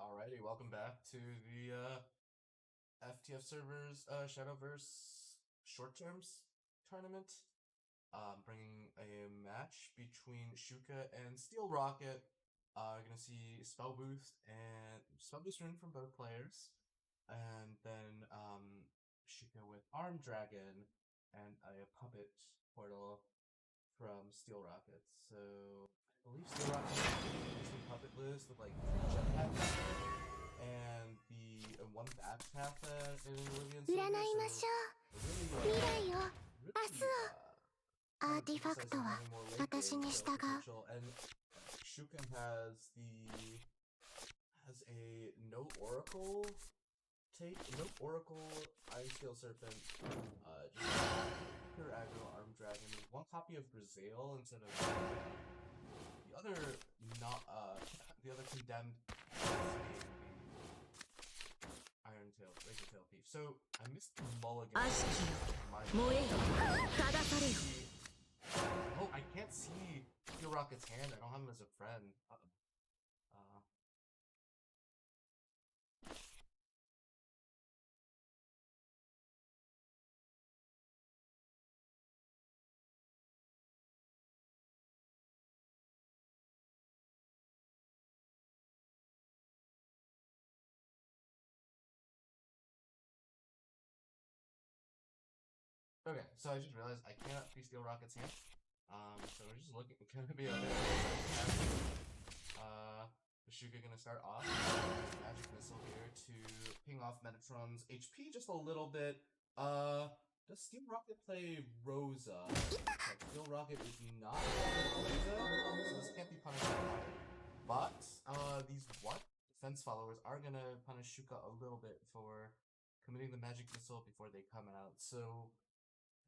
Alrighty, welcome back to the FTF servers Shadowverse short terms tournament. Bringing a match between Shuuka and Steelrocket. You're gonna see spell boost rune from both players, and then Shuuka with Arm Dragon and a puppet portal from Steelrocket. So I believe Steelrocket is the puppet list with like 3 jetpacks and the 1 bat path in Oblivion. 占いましょう。未来を、明日を。アーティファクトは私に従う。And Shuuka has a no oracle Iron Steel Serpent, just pure aggro Arm Dragon, 1 copy of Brazil instead of the other condemned Iron Tail, Razor Tail Thief. So I missed the mulligan. Oh, I can't see Steelrocket's hand. I don't have him as a friend. Okay, so I just realized I cannot see Steelrocket's hand. So we're just looking. It's gonna be a bit Shuuka gonna start off with Magic Missile here to ping off Metatron's HP just a little bit. Does Steelrocket play Rosa? Steelrocket is not playing Rosa, so this can't be punished by fire. But these defense followers are gonna punish Shuuka a little bit for committing the Magic Missile before they come out. So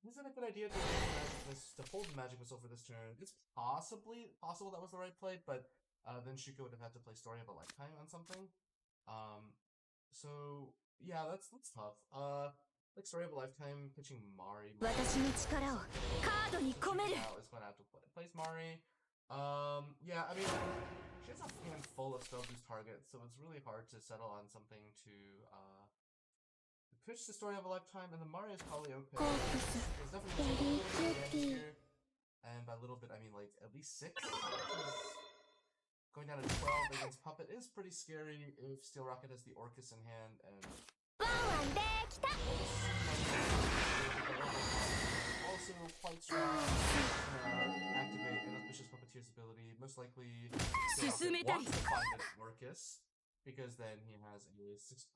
is it a good idea to hold the Magic Missile for this turn? It's possible that was the right play, but then Shuuka would have had to play Story of a Lifetime on something. So yeah, that's tough. Like Story of a Lifetime, pitching Mari. Is gonna have to place Mari. Yeah, I mean, she has a hand full of spell boost targets, so it's really hard to settle on something to pitch the Story of a Lifetime, and the Mari is probably okay. There's definitely here, and by a little bit, I mean like at least 6. Going down to 12 against Puppet is pretty scary if Steelrocket has the Orcus in hand, and also quite strong. Activate Inauspicious Puppeteer's ability. Most likely, Steelrocket wants to find an Orcus, because then he has a 6+7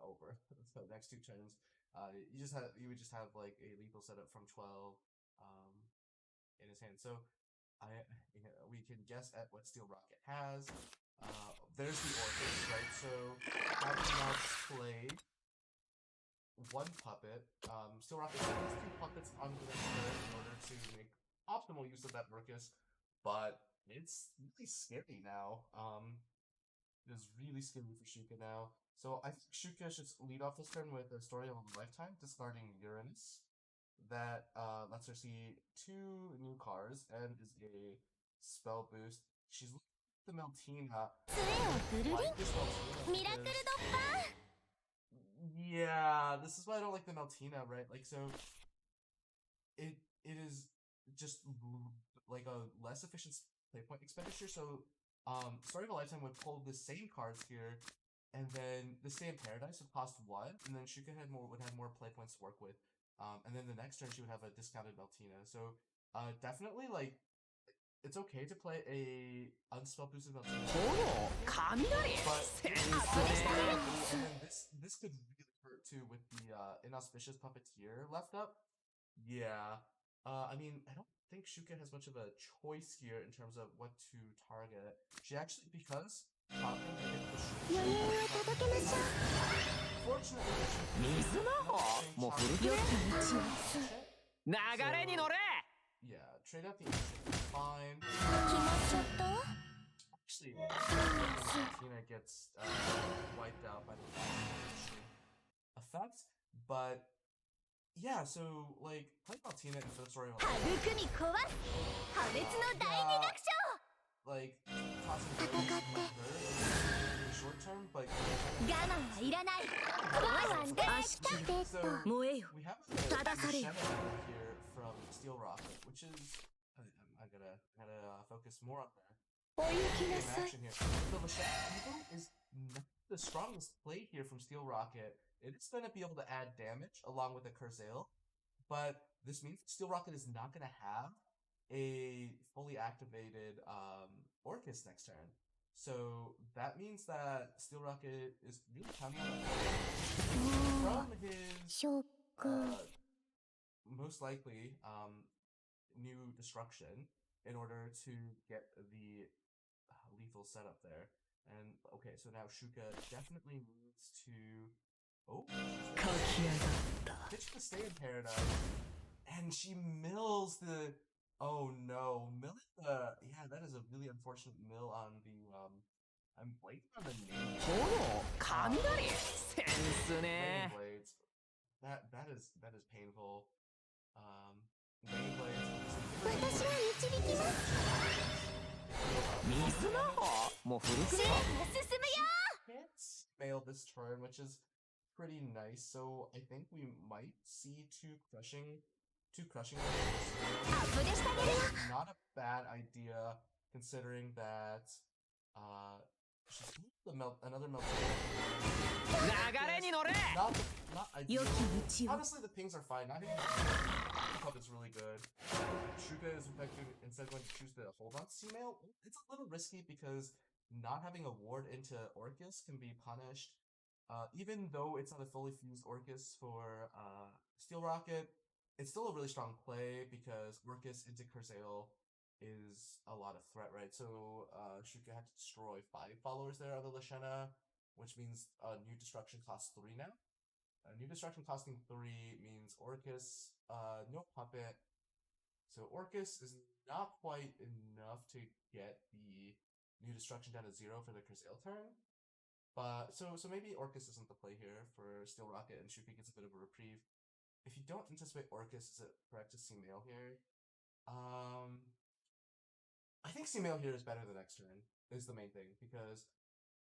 over the next 2 turns. You would just have like a lethal setup from 12 in his hand. So we can guess at what Steelrocket has. There's the Orcus, right? So having now play 1 puppet, Steelrocket has 2 puppets on the turn in order to make optimal use of that Orcus, but it's really scary now. It is really scary for Shuuka now. So I think Shuuka should lead off this turn with a Story of a Lifetime, discarding Uranus. That lets her see 2 new cards and is a spell boost. She's looking at the Meltina. Like this Meltina because, yeah, this is why I don't like the Meltina, right? Like, so it is just like a less efficient playpoint expenditure. So Story of a Lifetime would pull the same cards here, and then the same Paradise would cost 1, and then Shuuka would have more play points to work with. And then the next turn she would have a discounted Meltina. So definitely, like, it's okay to play a unspell boosted Meltina. But and then this could really hurt too with the Inauspicious Puppeteer left up. Yeah. I mean, I don't think Shuuka has much of a choice here in terms of what to target. She actually, because yeah, trade out the instant is fine. Actually, Tina gets wiped out by the effect, but yeah, so like play Tina instead of Story of a Lifetime. Like tossing turn, but so we have a Shuuka here from Steelrocket, which is I gotta focus more on that. Action here. The Lashana Evo is not the strongest play here from Steelrocket. It is going to be able to add damage along with the Cursail, but this means Steelrocket is not going to have a fully activated Orcus next turn. So that means that Steelrocket is really counting on from his most likely new destruction in order to get the lethal setup there. And okay, so now Shuuka definitely moves to pitch the stay in paradise, and she mills the milling the that is a really unfortunate mill on the I'm blanking on the name. Blades. That is painful. Can't fail this turn, which is pretty nice. So I think we might see two crushing. Not a bad idea, considering that she's another melt. Not ideal. Honestly, the pings are fine. Not even it's really good. Shuuka is instead going to choose the hold on C-mail. It's a little risky because not having a ward into Orcus can be punished. Even though it's not a fully fused Orcus for Steelrocket, it's still a really strong play because Orcus into Cursail is a lot of threat, right? So Shuuka had to destroy 5 followers there on the Lashana, which means new destruction costs 3 now. New destruction costing 3 means Orcus, no puppet. So Orcus is not quite enough to get the new destruction down to 0 for the Cursail turn. But so maybe Orcus isn't the play here for Steelrocket, and Shuuka gets a bit of a reprieve. If you don't anticipate Orcus, is it correct to C-mail here? I think C-mail here is better than next turn, is the main thing, because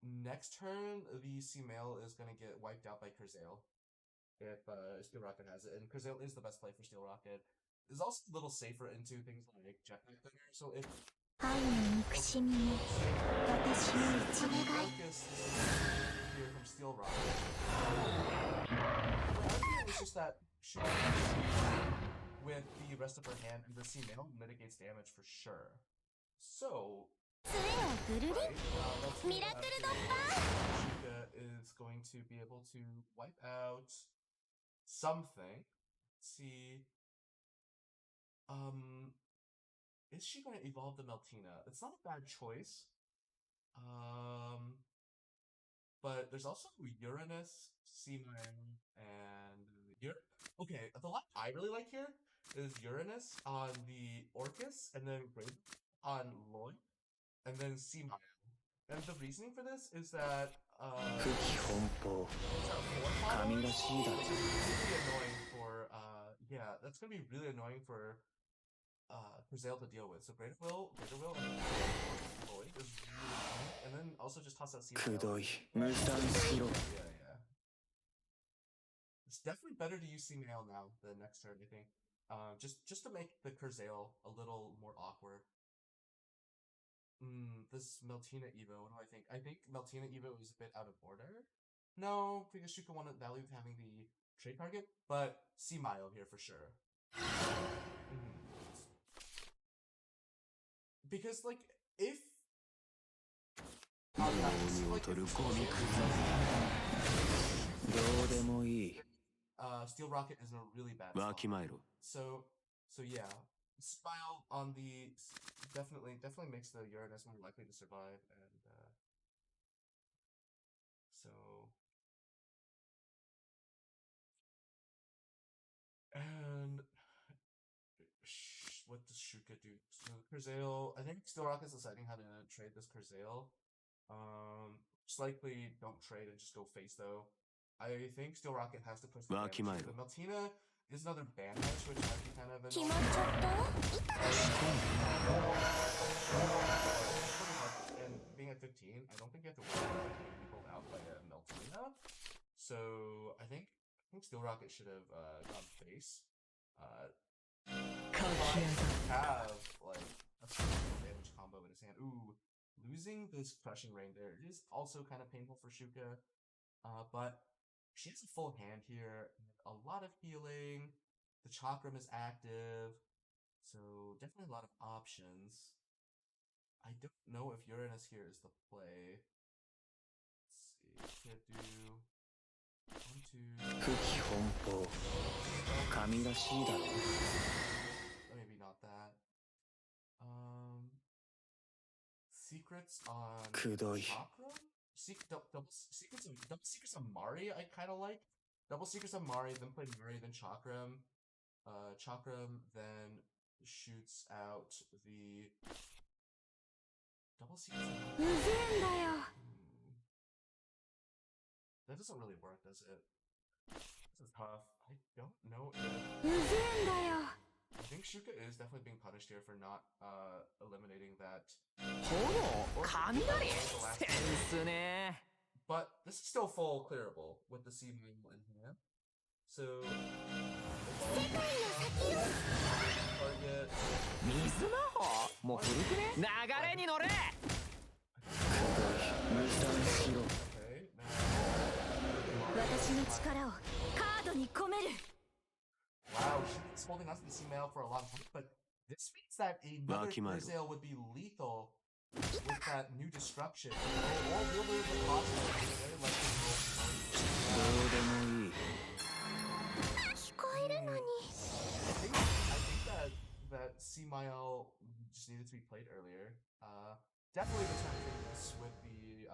next turn the C-mail is going to get wiped out by Cursail if Steelrocket has it, and Cursail is the best play for Steelrocket. It's also a little safer into things like Jetpack Gunner, so if Focus here from Steelrocket, it's just that with the rest of her hand and the C-mail mitigates damage for sure. So Shuuka is going to be able to wipe out something. Let's see. Is she going to evolve the Meltina? It's not a bad choice. But there's also Uranus, Seaman, and okay, the line I really like here is Uranus on the Orcus, and then Great on Lloyd, and then Seaman. And the reasoning for this is that really annoying for that's gonna be really annoying for Cursail to deal with. So Greater Will and Lloyd is really fun. And then also just toss out C-mail. Yeah. It's definitely better to use C-mail now than next turn, I think. Just to make the Cursail a little more awkward. This Meltina Evo, what do I think? I think Meltina Evo is a bit out of order. No, because Shuuka wanted value of having the trade target, but C-mail here for sure. Because like if Steelrocket is in a really bad spot. So yeah, Smile on the definitely makes the Uranus more likely to survive, and so and what does Shuuka do? So Cursail, I think Steelrocket's deciding how to trade this Cursail. Just likely don't trade and just go face though. I think Steelrocket has to push the damage. The Meltina is another bandage, which might be kind of annoying. And being at 15, I don't think you have to worry about getting people out. think Steelrocket should have gone face. Have like a damage combo in his hand. Ooh, losing this crushing rain there is also kind of painful for Shuuka. But she has a full hand here, a lot of healing. The chakram is active, so definitely a lot of options. I don't know if Uranus here is the play. Let's see, can't do 1, 2. Maybe not that. Secrets on chakram? Double secrets on Mari, I kind of like. Double secrets on Mari, then play Mari, then Chakram. Chakram then shoots out the double secrets on Mari. That doesn't really work, does it? This is tough. I don't know if... I think Shuuka is definitely being punished here for not eliminating that. But this is still full clearable with the C main in hand. So target. Wow, she's holding on to the C-mail for a long time, but this means that another Grizzale would be lethal with that new destruction. Or will there be a cost of very likely I think that C-mail just needed to be played earlier. Definitely attempting this with the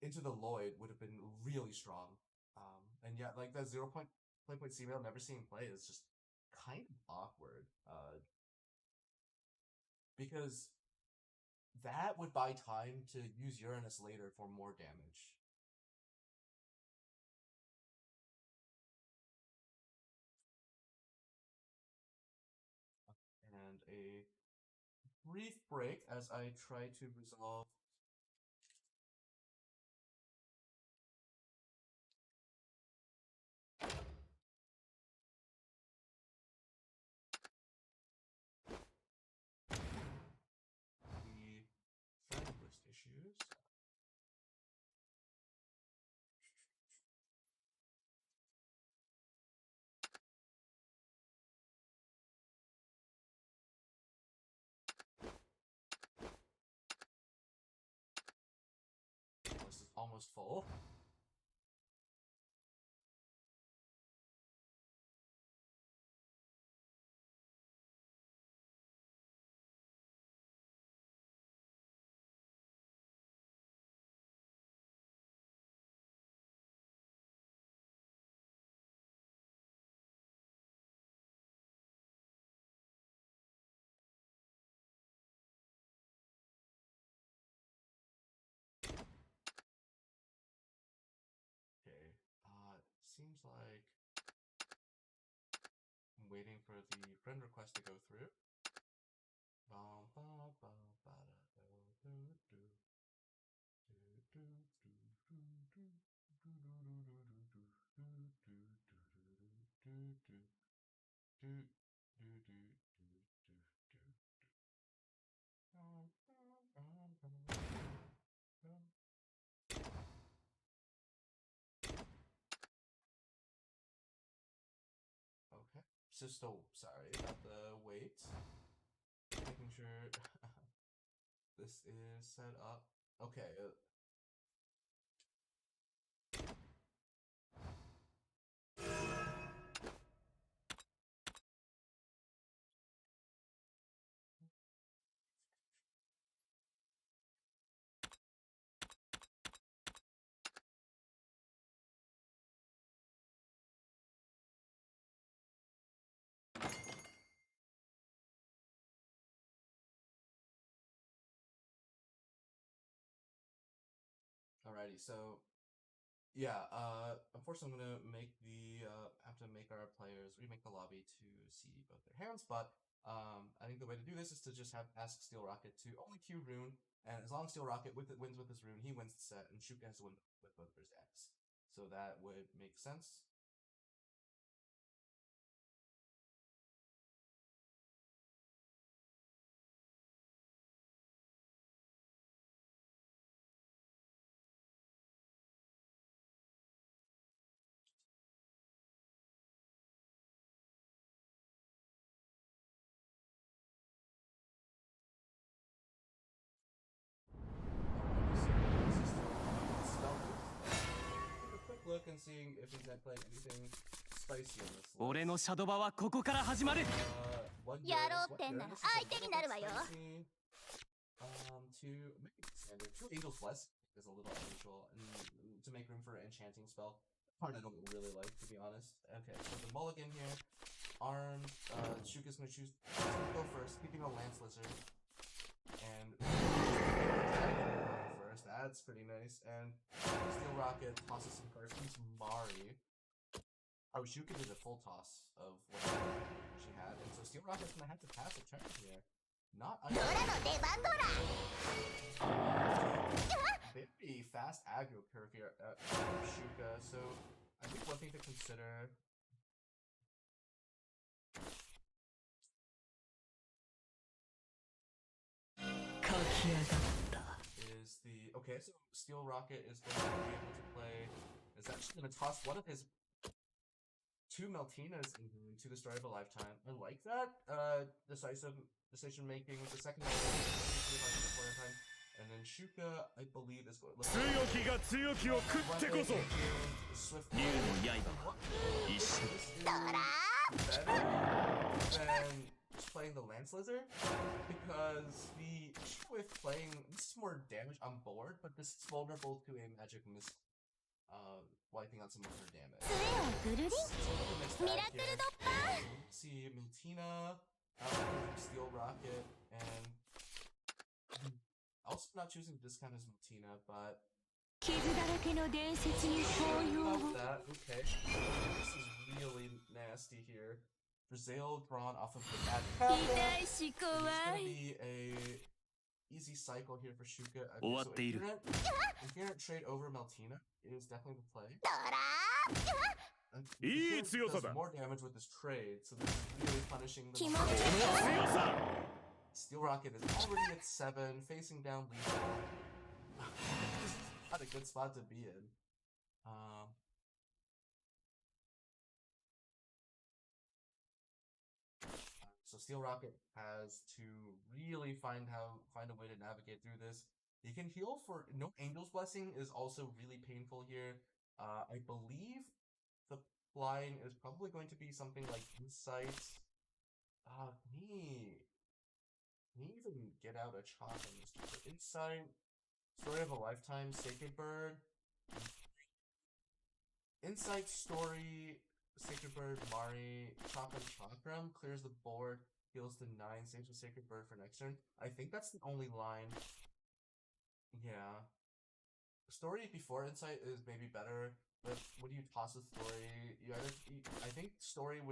Into the Lloyd would have been really strong. And yeah, like that 0 point play C-mail never seeing play is just kind of awkward. Because that would buy time to use Uranus later for more damage. And a brief break as I try to resolve issues. This is almost full. Seems like I'm waiting for the friend request to go through. Okay, so still sorry about the wait. Making sure this is set up. Okay. Alrighty, so yeah, unfortunately I'm gonna make the have to make our players remake the lobby to see both their hands, but I think the way to do this is to just ask Steelrocket to only queue rune, and as long as Steelrocket wins with this rune, he wins the set, and Shuuka has to win with both of his decks. So that would make sense. Look and seeing if he's not playing anything spicy on this list. 俺のシャドバはここから始まる。やろうってんなら相手になるわよ。To make it standard, 2 Angel's Bless is a little unusual, and to make room for an enchanting spell. Part I don't really like, to be honest. Okay, so the mulligan here, armed. Shuuka's gonna choose to go first, keeping a Lance Lizard, and first. That's pretty nice. And Steelrocket tosses some cards. He's Mari. Oh, Shuuka did a full toss of what she had, and so Steelrocket's gonna have to pass a turn here. Not very fast aggro curve here at Shuuka, so I think one thing to consider. Is the okay? So Steelrocket is going to be able to play. Is actually going to toss one of his 2 Meltinas into the Story of a Lifetime. I like that decisive decision making with the second time. And then Shuuka, I believe, is going to look Swift. Better than just playing the Lance Lizard, because the issue with playing this is more damage on board, but this is vulnerable to a magic miss. Wiping out some of her damage. See Meltina, Steelrocket, and also not choosing to discount as Meltina, but that, okay. This is really nasty here. Brazil drawn off of the bad path. It's gonna be a easy cycle here for Shuuka. So inherent trade over Meltina is definitely the play. Does more damage with this trade, so this is really punishing the Steelrocket is already at 7, facing down lethal. This is not a good spot to be in. So Steelrocket has to really find a way to navigate through this. He can heal for no Angel's Blessing is also really painful here. I believe the flying is probably going to be something like Insight. Can he even get out a chop on this? Insight, Story of a Lifetime, Sacred Bird. Insight, Story, Sacred Bird, Mari, Chop and Chakram, clears the board, heals to 9, saves with Sacred Bird for next turn. I think that's the only line. Yeah. Story before Insight is maybe better, but when you toss a Story, I think Story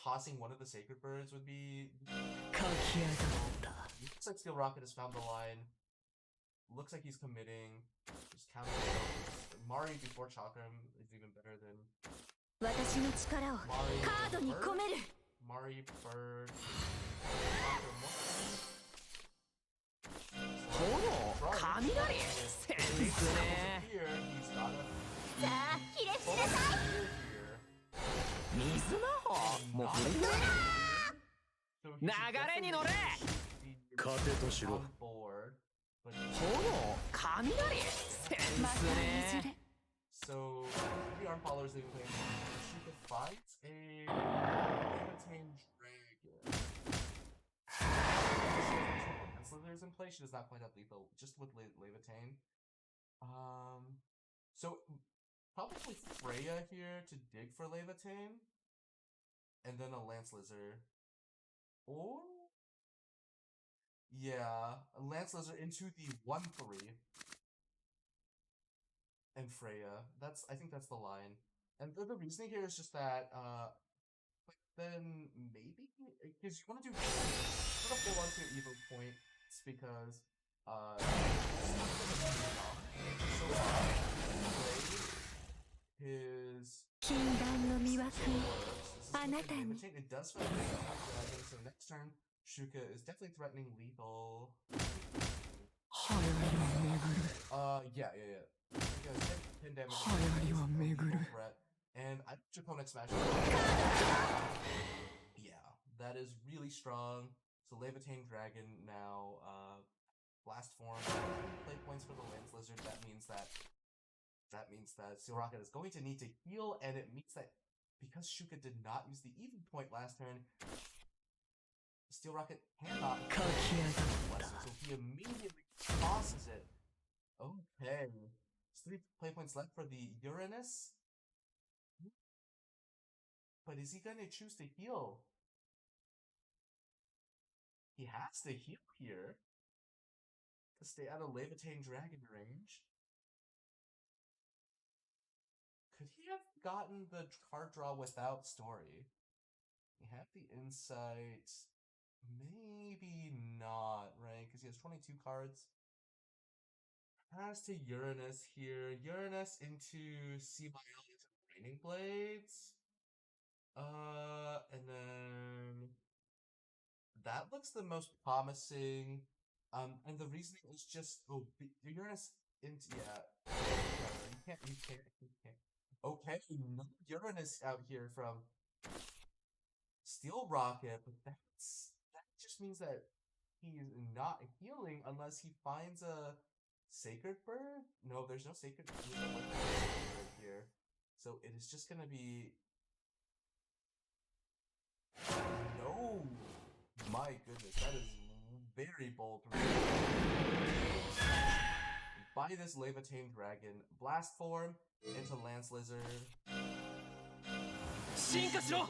tossing one of the Sacred Birds would be... Looks like Steelrocket has found the line. Looks like he's committing. Just counting it. Mari before Chakram is even better than... Mari Bird. Here, he's got a... So, the arm followers leaving playing. Shuuka fights a Levitain Dragon. Slither's in play. She does not point out lethal, just with Levitain. So probably Freya here to dig for Levitain, and then a Lance Lizard, or yeah, a Lance Lizard into the 1/3, and Freya. I think that's the line, and the reasoning here is just that then maybe because you want to do sort of hold on to your Evo points because his 禁断の魅惑 This is あなたに Levitate. It does feel like dragon, so next turn, Shuuka is definitely threatening lethal. Yeah. Shuuka has 10 damage. Lethal threat. And I Draconic Smash. Yeah, that is really strong. So Levitating Dragon now, Blast Form, play points for the Lance Lizard. That means that Steelrocket is going to need to heal, and it means that because Shuuka did not use the even point last turn, Steelrocket cannot so he immediately tosses it. Okay. 3 play points left for the Uranus. But is he gonna choose to heal? He has to heal here to stay out of Levitating Dragon range. Could he have gotten the card draw without story? He had the insight. Maybe not, right? Because he has 22 cards. Has to Uranus here. Uranus into Seabial into Raining Blades. And then that looks the most promising. And the reasoning is just Uranus into you can't. Okay, no Uranus out here from Steelrocket, but that just means that he's not healing unless he finds a Sacred Bird? No, there's no Sacred Bird here. So it is just gonna be... No! My goodness, that is very bold. Buy this Levitating Dragon, Blast Form into Lance Lizard. 進化しろ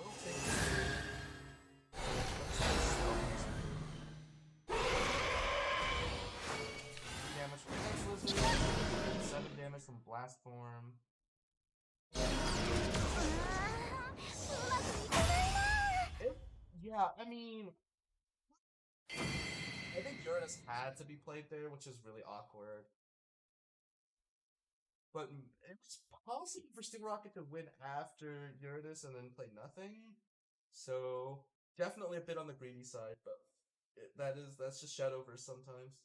damage from Lance Lizard, 7 damage from Blast Form. Yeah, I mean... I think Uranus had to be played there, which is really awkward. But it was possible for Steelrocket to win after Uranus and then play nothing. So, definitely a bit on the greedy side, but that's just Shadowverse sometimes.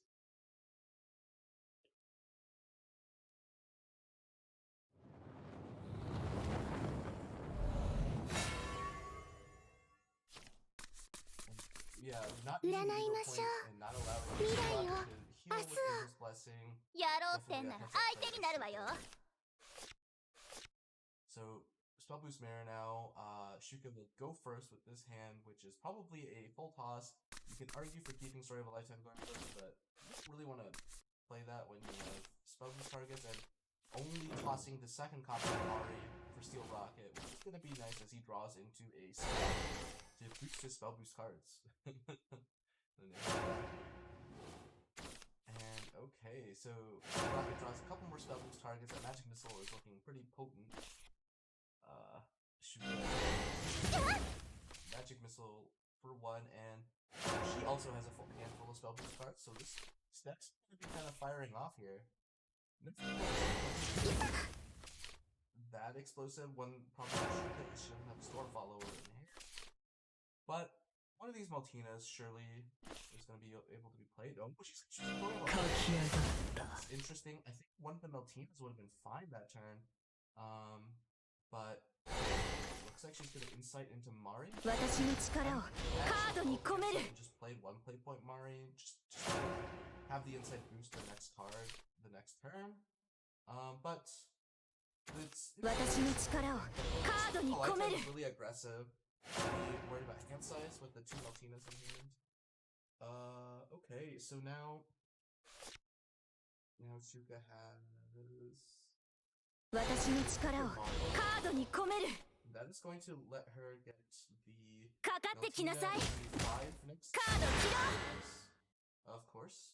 Yeah, not using the Eagle Point and not allowing Steelrocket to heal with Eagle's Blessing. やろうってんなら相手になるわよ So, Spell Boost Mare now, Shuuka will go first with this hand, which is probably a full toss. You can argue for keeping Story of a Lifetime going first, but you don't really want to play that when you have Spell Boost targets, and only tossing the second copy of Mari for Steelrocket, which is going to be nice as he draws into a spell to boost his Spell Boost cards. And okay, so Steelrocket draws a couple more Spell Boost targets, and Magic Missile is looking pretty potent. Magic Missile for 1, and she also has a full handful of Spell Boost cards, so this deck's going to be kind of firing off here. That explosive one probably shouldn't have a Storm Follower in here. But one of these Maltinas surely is going to be able to be played. Oh, she's That's interesting. I think one of the Maltinas would have been fine that turn. But looks like she's going to insight into Mari. Just played one play point Mari, just to have the insight boost the next card, the next turn. But it's really aggressive. Worried about hand size with the 2 Maltinas in hand. Okay, so now Shuuka has... That is going to let her get the Maltina 5 next. Of course.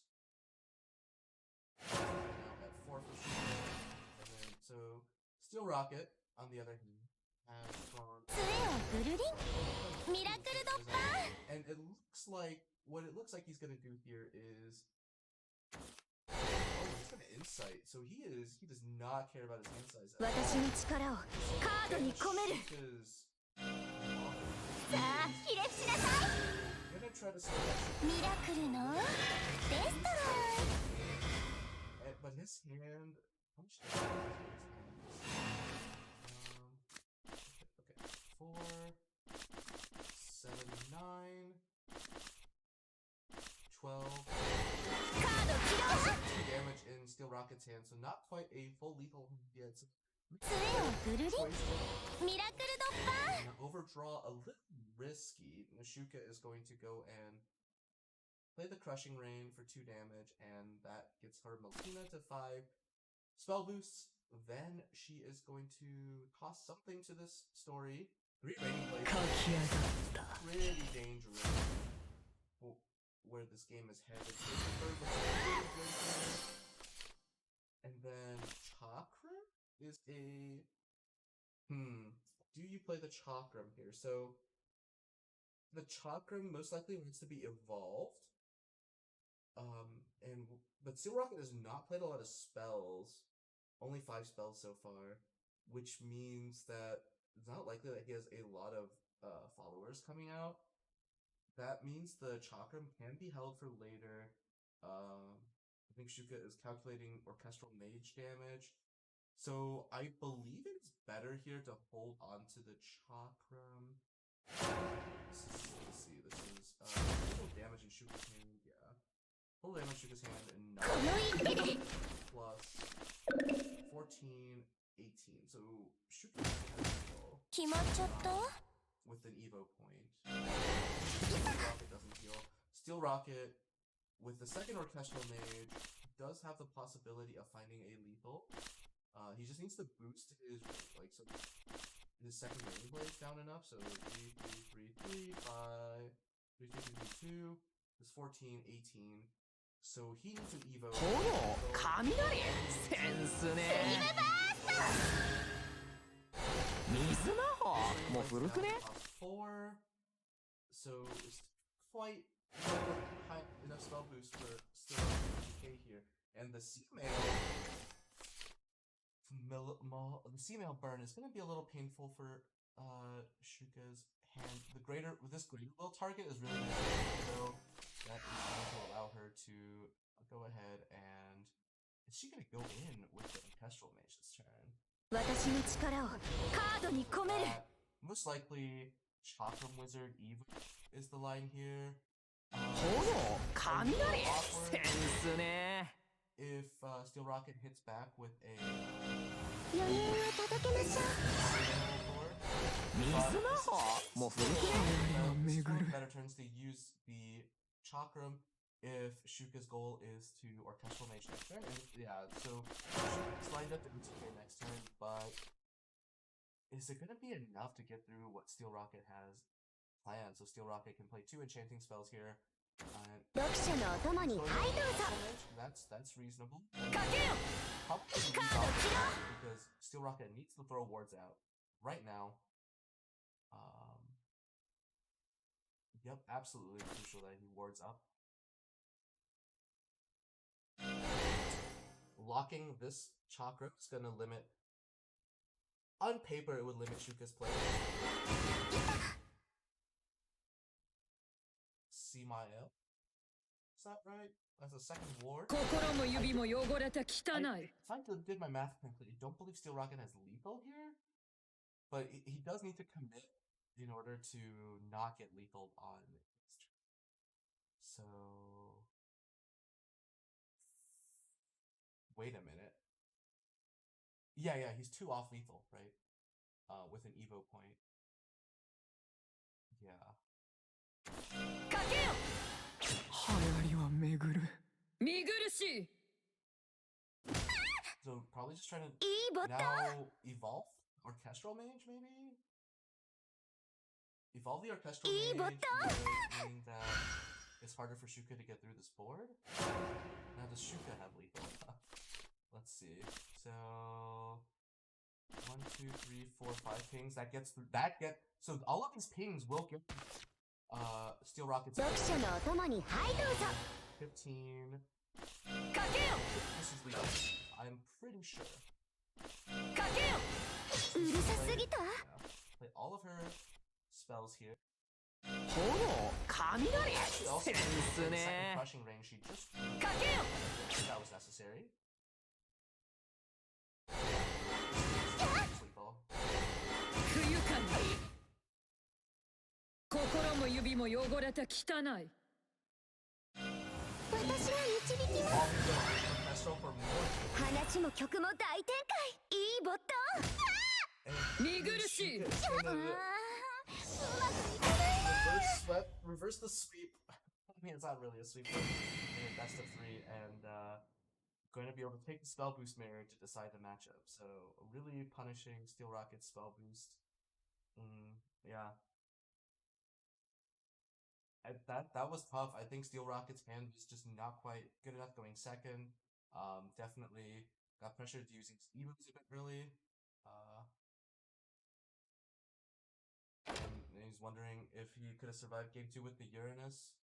Now at 4 for Shuuka. And then, so, Steelrocket, on the other hand, has gone... And it looks like... What it looks like he's going to do here is... Oh, has an insight, so he does not care about his hand size. 私の力をカードに込める。 Shuka's さあ、ひれ伏しなさい。 gonna try to select ミラクルのレストラン。 but his hand. How much damage is his hand? Okay. 4, 7, 9, 12. カード起動。 2 damage in Steelrocket's hand, so not quite a full lethal yet. So 杖をぐるり。ミラクル突破。 overdraw a little risky. Shuuka is going to go and play the Crushing Rain for 2 damage, and that gets her Meltina to 5 spell boosts. Then she is going to cost something to this story. 3 Raining Blades. Pretty dangerous where this game is headed. And then Chakra is a... Do you play the Chakram here? So the Chakram most likely wants to be evolved. But Steelrocket has not played a lot of spells. Only 5 spells so far, which means that it's not likely that he has a lot of followers coming out. That means the Chakram can be held for later. I think Shuuka is calculating Orchestral Mage damage. So I believe it's better here to hold on to the Chakram. Let's see, this is full damage in Shuuka's hand, yeah. Full damage in Shuuka's hand and 9 plus 14, 18. So Shuuka has heal 決まっちゃった？ with an Evo point. Steelrocket doesn't heal. Steelrocket, with the second Orchestral Mage, does have the possibility of finding a lethal. He just needs to boost his his second Raining Blade down enough. So 3, 3, 3, 3, 5, 3, 3, 3, 2 is 14, 18. So he needs an Evo. Oh, Kaminari! Sense ne! Mizumaho! Mo furuku ne? 4. So it's quite high enough spell boost for still DK here. And the C-mail burn is going to be a little painful for Shuuka's hand. This greater will target is really nice, so that is going to allow her to go ahead and... Is she going to go in with the Orchestral Mage this turn? 私の力をカードに込める。 Most likely, Chakram Wizard Eve is the line here. Kaminari! Sense ne! If Steelrocket hits back with a... 余裕を届けましょう。 Mizumaho! Mo furuku ne? Better turns to use the Chakram if Shuuka's goal is to Orchestral Mage next turn. And, yeah, so Shuuka's lined up to UTK next turn, but is it going to be enough to get through what Steelrocket has planned? So Steelrocket can play 2 enchanting spells here. 読者のお供にはいどうぞ。 That's reasonable. かけよ。 Probably カード起動。 because Steelrocket needs to throw wards out right now. Yep, absolutely crucial that he wards up. Locking this Chakra is going to limit... On paper, it would limit Shuuka's play. C-Mael. Is that right? That's a second ward. If I did my math correctly, I don't believe Steelrocket has lethal here. But he does need to commit in order to not get lethal on this turn. So... Wait a minute. Yeah, he's 2 off lethal, right? With an Evo point. Yeah. So probably just trying to now evolve Orchestral Mage, maybe? Evolve the Orchestral Mage, meaning that it's harder for Shuuka to get through this board? Now does Shuuka have lethal? Let's see. So 1, 2, 3, 4, 5 pings. So all of these pings will get Steelrocket's 読者のお供にはいどうぞ。 15, This is legal. I'm pretty sure. うるさすぎた Play all of her spells here. 炎雷 She also セン has ス the ね second crushing range. She just that was necessary. It's lethal. 不愉快心も指も汚れて汚い私は導きます Professor for more. 話も曲も大展開いいボットン 見苦しい It's あ gonna ーうまくいかないな reverse the sweep. I mean, it's not really a sweep, but in best of 3, and going to be able to take the spell boost mirror to decide the matchup. So really punishing Steelrocket's spell boost. Yeah. That was tough. I think Steelrocket's hand was just not quite good enough going second. Definitely got pressured using Evos a bit early. And he's wondering if he could have survived game 2 with the Uranus.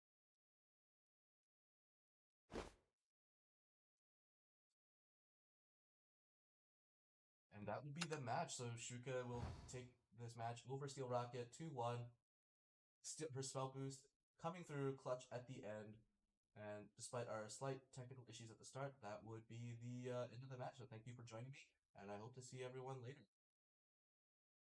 And that would be the match. So Shuuka will take this match over Steelrocket 2-1. Her spell boost coming through clutch at the end. And despite our slight technical issues at the start, that would be the end of the match. So thank you for joining me, and I hope to see everyone later.